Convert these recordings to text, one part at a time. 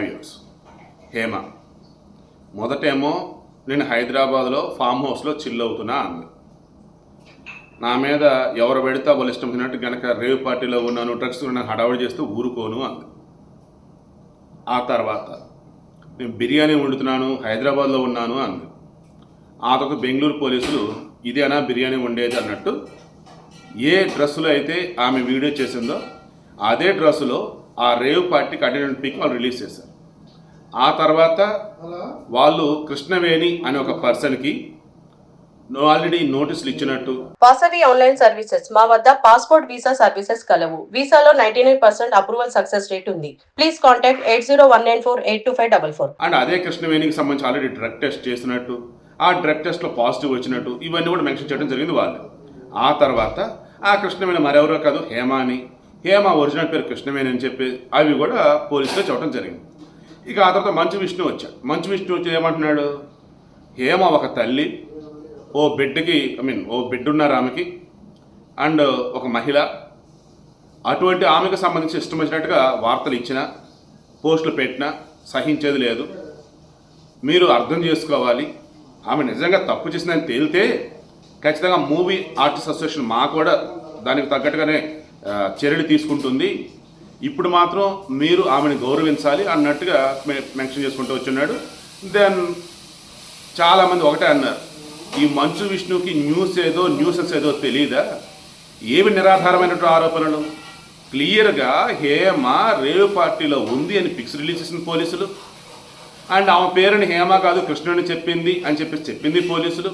Viewers. Hema మొదటేమో నేను హైదరాబాద్లో form హౌస్లో చిల్ అవుతున్నా అంది. నా మీద ఎవరు పెడితే వాళ్ళు ఇష్టం వచ్చినట్టు కనుక రేవ్ పార్టీలో ఉన్నాను, డ్రగ్స్ ఉన్నాను హడావుడి చేస్తూ ఊరుకోను అంది. ఆ తర్వాత నేను బిర్యానీ వండుతున్నాను, హైదరాబాద్లో ఉన్నాను అంది. ఆ తర్వాత బెంగళూరు పోలీసులు ఇదేనా బిర్యానీ వండేది అన్నట్టు ఏ డ్రెస్సులో అయితే ఆమె వీడియో చేసిందో అదే డ్రెస్సులో ఆ రేవ్ పార్టీకి అటెండెంట్ పిక్ వాళ్ళు రిలీజ్ చేశారు. ఆ తర్వాత వాళ్ళు కృష్ణవేణి అనే ఒక పర్సన్కి ఆల్రెడీ నోటీసులు ఇచ్చినట్టు. వాసవి ఆన్లైన్ సర్వీసెస్ మా వద్ద పాస్పోర్ట్ వీసా సర్వీసెస్ కలవు. వీసాలో 99% అప్రూవల్ సక్సెస్ రేట్ ఉంది. Please contact 8019482544. అండ్ అదే కృష్ణవేణికి సంబంధించి ఆల్రెడీ డ్రగ్ టెస్ట్ చేసినట్టు, ఆ డ్రగ్ టెస్ట్లో పాజిటివ్ వచ్చినట్టు ఇవన్నీ కూడా మెన్షన్ చేయడం జరిగింది వాళ్ళు. ఆ తర్వాత ఆ కృష్ణవేణి మరెవరో కాదు హేమ అని, హేమ ఒరిజినల్ పేరు కృష్ణవేణి అని చెప్పి అవి కూడా పోలీసులో చెప్పడం జరిగింది. ఇక ఆ తర్వాత మంచు విష్ణు వచ్చాడు. మంచు విష్ణు వచ్చి ఏమంటున్నాడు, హేమ ఒక తల్లి, ఓ బిడ్డ ఉన్నారు ఆమెకి, అండ్ ఒక మహిళ, అటువంటి ఆమెకు సంబంధించి ఇష్టం వచ్చినట్టుగా వార్తలు ఇచ్చిన, పోస్టులు పెట్టినా సహించేది లేదు. మీరు అర్థం చేసుకోవాలి, ఆమె నిజంగా తప్పు చేసిందని తేలితే ఖచ్చితంగా మూవీ ఆర్టిస్ట్ అసోసియేషన్ మా కూడా దానికి తగ్గట్టుగానే చర్యలు తీసుకుంటుంది. ఇప్పుడు మాత్రం మీరు ఆమెను గౌరవించాలి అన్నట్టుగా మెన్షన్ చేసుకుంటూ వచ్చున్నాడు. దెన్ చాలామంది ఒకటే అన్నారు, ఈ మంచు విష్ణుకి న్యూసెన్స్ ఏదో తెలియదా, ఏమి నిరాధారమైనటువంటి ఆరోపణలు, క్లియర్గా హేమ రేవ్ పార్టీలో ఉంది అని పిక్స్ రిలీజ్ చేసిన పోలీసులు, అండ్ ఆమె పేరుని హేమ కాదు కృష్ణుని చెప్పింది అని చెప్పింది పోలీసులు,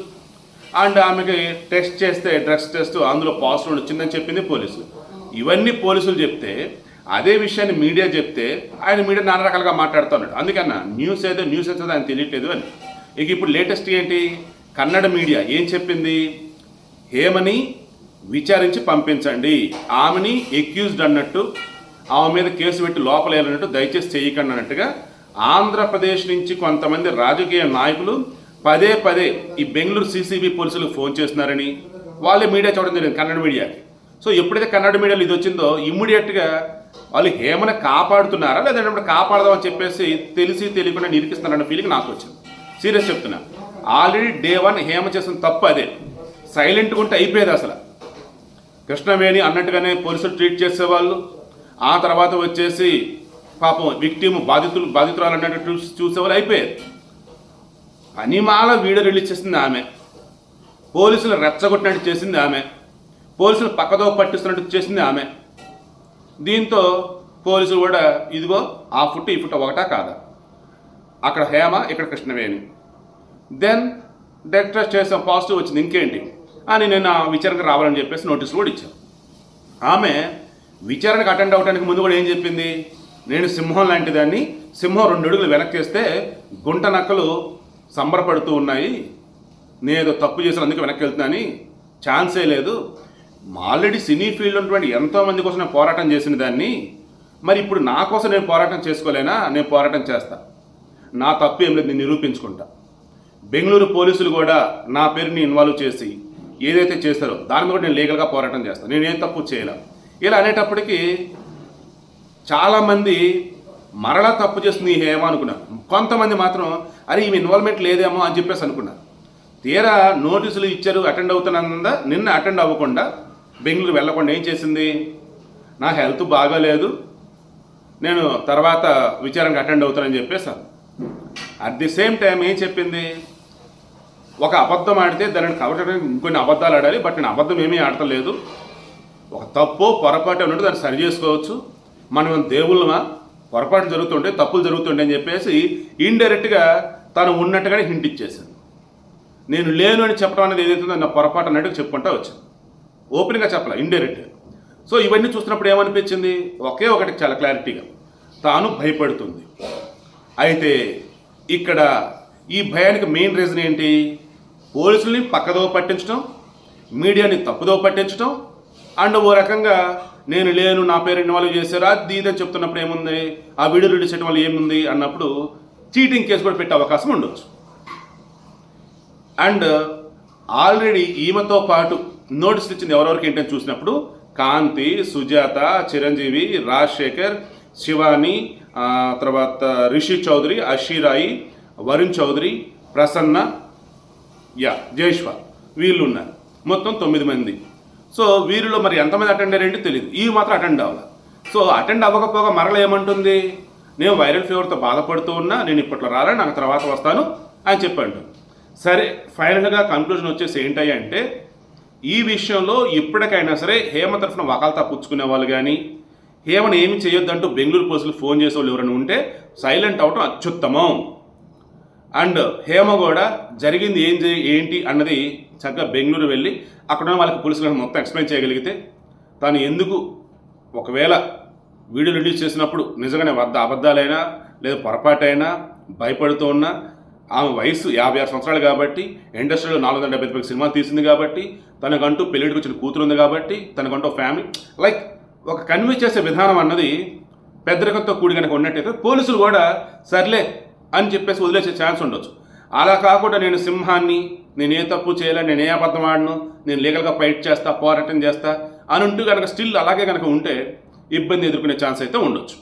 అండ్ ఆమెకి టెస్ట్ చేస్తే డ్రగ్స్ టెస్ట్ అందులో పాజిటివ్ వచ్చిందని చెప్పింది పోలీసులు. ఇవన్నీ పోలీసులు చెప్తే అదే విషయాన్ని మీడియా చెప్తే ఆయన మీడియా నానా రకాలుగా మాట్లాడుతున్నాడు. అందుకన్నా న్యూస్ ఏదో ఆయన తెలియట్లేదు అని. ఇక ఇప్పుడు లేటెస్ట్ ఏంటి, కన్నడ మీడియా ఏం చెప్పింది, హేమని విచారించి పంపించండి, ఆమెని ఎక్యూజ్డ్ అన్నట్టు, ఆమె మీద కేసు పెట్టి లోపలేయాలన్నట్టు దయచేసి చేయకండి అన్నట్టుగా ఆంధ్రప్రదేశ్ నుంచి కొంతమంది రాజకీయ నాయకులు పదే ఈ బెంగళూరు సిసిబి పోలీసులకు ఫోన్ చేస్తున్నారని వాళ్ళే మీడియా చూడడం జరిగింది, కన్నడ మీడియాకి. సో ఎప్పుడైతే కన్నడ మీడియాలో ఇది వచ్చిందో ఇమ్మీడియట్గా వాళ్ళు హేమని కాపాడుతున్నారా లేదంటే కాపాడదామని చెప్పేసి తెలియకుండా నిరికిస్తున్నారన్న ఫీలింగ్ నాకు వచ్చింది. సీరియస్ చెప్తున్నా, ఆల్రెడీ డే 1 హేమ చేసిన తప్పు అదే. సైలెంట్గా ఉంటే అయిపోయేది. అసలు కృష్ణవేణి అన్నట్టుగానే పోలీసులు ట్రీట్ చేసేవాళ్ళు. ఆ తర్వాత వచ్చేసి పాపం విక్టిమ్ బాధితురాలు అన్నట్టు చూసేవాళ్ళు అయిపోయేది. పనిమాల వీడియో రిలీజ్ చేసింది ఆమె, పోలీసులు రెచ్చగొట్టినట్టు చేసింది ఆమె, పోలీసులు పక్కదో పట్టిస్తున్నట్టు చేసింది ఆమె. దీంతో పోలీసులు కూడా ఇదిగో ఆ ఫుట్ ఈ ఫుట్ ఒకటా కాదా, అక్కడ హేమ ఇక్కడ కృష్ణవేణి, దెన్ డ్రగ్ టెస్ట్ చేసాం పాజిటివ్ వచ్చింది ఇంకేంటి అని నేను విచారణకు రావాలని చెప్పేసి నోటీసులు కూడా ఇచ్చాను. ఆమె విచారణకు అటెండ్ అవడానికి ముందు కూడా ఏం చెప్పింది, నేను సింహం లాంటి దాన్ని, సింహం 2 అడుగులు వెనక్కేస్తే గుంట నక్కలు సంబరపడుతూ ఉన్నాయి, నేను తప్పు చేసిన అందుకే వెనక్కి వెళ్తున్నాని, ఛాన్సే లేదు, ఆల్రెడీ సినీ ఫీల్డ్ ఉన్నటువంటి ఎంతోమంది కోసం నేను పోరాటం చేసిన దాన్ని, మరి ఇప్పుడు నా కోసం నేను పోరాటం చేసుకోలేనా, నేను పోరాటం చేస్తా, నా తప్పు ఏం లేదు, నేను నిరూపించుకుంటా. బెంగళూరు పోలీసులు కూడా నా పేరుని ఇన్వాల్వ్ చేసి ఏదైతే చేస్తారో దాని కూడా నేను లీగల్గా పోరాటం చేస్తాను, నేనేం తప్పు చేయలే. ఇలా అనేటప్పటికీ చాలామంది మరలా తప్పు చేస్తుంది ఈ హేమ అనుకున్నారు. కొంతమంది మాత్రం అరే ఈమె ఇన్వాల్వ్మెంట్ లేదేమో అని చెప్పేసి అనుకున్నారు. తీరా నోటీసులు ఇచ్చారు, అటెండ్ అవుతున్నందా నిన్న అటెండ్ అవ్వకుండా బెంగళూరు వెళ్ళకుండా ఏం చేసింది, నా హెల్త్ బాగాలేదు, నేను తర్వాత విచారణకు అటెండ్ అవుతానని చెప్పేసాను. అట్ ది సేమ్ టైం ఏం చెప్పింది, ఒక అబద్ధం ఆడితే దానిని కవచడానికి ఇంకొన్ని అబద్ధాలు ఆడాలి, బట్ నేను అబద్ధం ఏమీ ఆడతలేదు, ఒక తప్పు పొరపాటు ఉన్నట్టు దాన్ని సరి చేసుకోవచ్చు, మనం దేవుళ్ళమా, పొరపాటు జరుగుతుంటే తప్పులు జరుగుతుండే అని చెప్పేసి ఇండైరెక్ట్గా తను ఉన్నట్టుగానే హింట్ ఇచ్చేసాను. నేను లేను అని చెప్పడం అనేది ఏదైతుందో నా పొరపాటు అన్నట్టుగా చెప్పుకుంటా వచ్చాను, ఓపెన్గా చెప్పాల, ఇండైరెక్ట్గా. సో ఇవన్నీ చూస్తున్నప్పుడు ఏమనిపించింది, ఒకే ఒకటి చాలా క్లారిటీగా, తాను భయపడుతుంది. అయితే ఇక్కడ ఈ భయానికి మెయిన్ రీజన్ ఏంటి, పోలీసుల్ని పక్కదో పట్టించడం, మీడియాని తప్పుదో పట్టించడం, అండ్ ఓ రకంగా నేను లేను నా పేరు ఇన్వాల్వ్ చేశారు అది ఇదని చెప్తున్నప్పుడు ఏముంది, ఆ వీడియో రిలీజ్ చేయడం వల్ల ఏముంది అన్నప్పుడు చీటింగ్ కేసు కూడా పెట్టే అవకాశం ఉండొచ్చు. అండ్ ఆల్రెడీ ఈమెతో పాటు నోటీసులు ఇచ్చింది ఎవరెవరికి ఏంటని చూసినప్పుడు కాంతి, సుజాత, చిరంజీవి, రాజశేఖర్, శివాని, తర్వాత రిషి చౌదరి, అషీరాయి, వరుణ్ చౌదరి, ప్రసన్న, జైష్వాల్ వీళ్ళు ఉన్నారు. మొత్తం 9 మంది. సో వీరిలో మరి ఎంతమంది అటెండ్ అయ్యారంటే తెలియదు. ఇవి మాత్రం అటెండ్ అవ్వాలి. సో అటెండ్ అవ్వకపోగా మరల ఏమంటుంది, నేను వైరల్ ఫీవర్తో బాధపడుతూ ఉన్నా, నేను ఇప్పట్లో రాలే, నాకు తర్వాత వస్తాను అని చెప్పండి. సరే, ఫైనల్గా కన్క్లూజన్ వచ్చేసి ఏంటయ్యా అంటే, ఈ విషయంలో ఎప్పటికైనా సరే హేమ తరఫున వకాల్తా పుచ్చుకునే వాళ్ళు కానీ, హేమను ఏమి చేయొద్దంటూ బెంగళూరు పోలీసులు ఫోన్ చేసే వాళ్ళు ఎవరైనా ఉంటే సైలెంట్ అవటం అత్యుత్తమం. అండ్ హేమ కూడా జరిగింది ఏంటి అన్నది చక్కగా బెంగళూరు వెళ్ళి అక్కడ ఉన్న వాళ్ళకి పోలీసులకు మొత్తం ఎక్స్ప్లెయిన్ చేయగలిగితే, తాను ఎందుకు ఒకవేళ వీడియో రిలీజ్ చేసినప్పుడు నిజంగానే అబద్ధాలైనా లేదా పొరపాటైనా భయపడుతూ ఉన్నా, ఆమె వయసు 56 సంవత్సరాలు కాబట్టి, ఇండస్ట్రీలో 475 సినిమాలు తీసింది కాబట్టి, తనకంటూ పెళ్ళిడికి వచ్చిన కూతురు ఉంది కాబట్టి, తనకంటూ ఫ్యామిలీ లైక్ ఒక కన్విన్స్ చేసే విధానం అన్నది పెద్దరికంతో కూడి కనుక ఉన్నట్టయితే పోలీసులు కూడా సర్లే అని చెప్పేసి వదిలేసే ఛాన్స్ ఉండొచ్చు. అలా కాకుండా నేను సింహాన్ని, నేను ఏ తప్పు చేయలే, నేను ఏ అబద్ధం ఆడను, నేను లీగల్గా ఫైట్ చేస్తా, పోరాటం చేస్తా అని ఉంటూ కనుక స్టిల్ అలాగే కనుక ఉంటే ఇబ్బంది ఎదుర్కొనే ఛాన్స్ అయితే ఉండొచ్చు.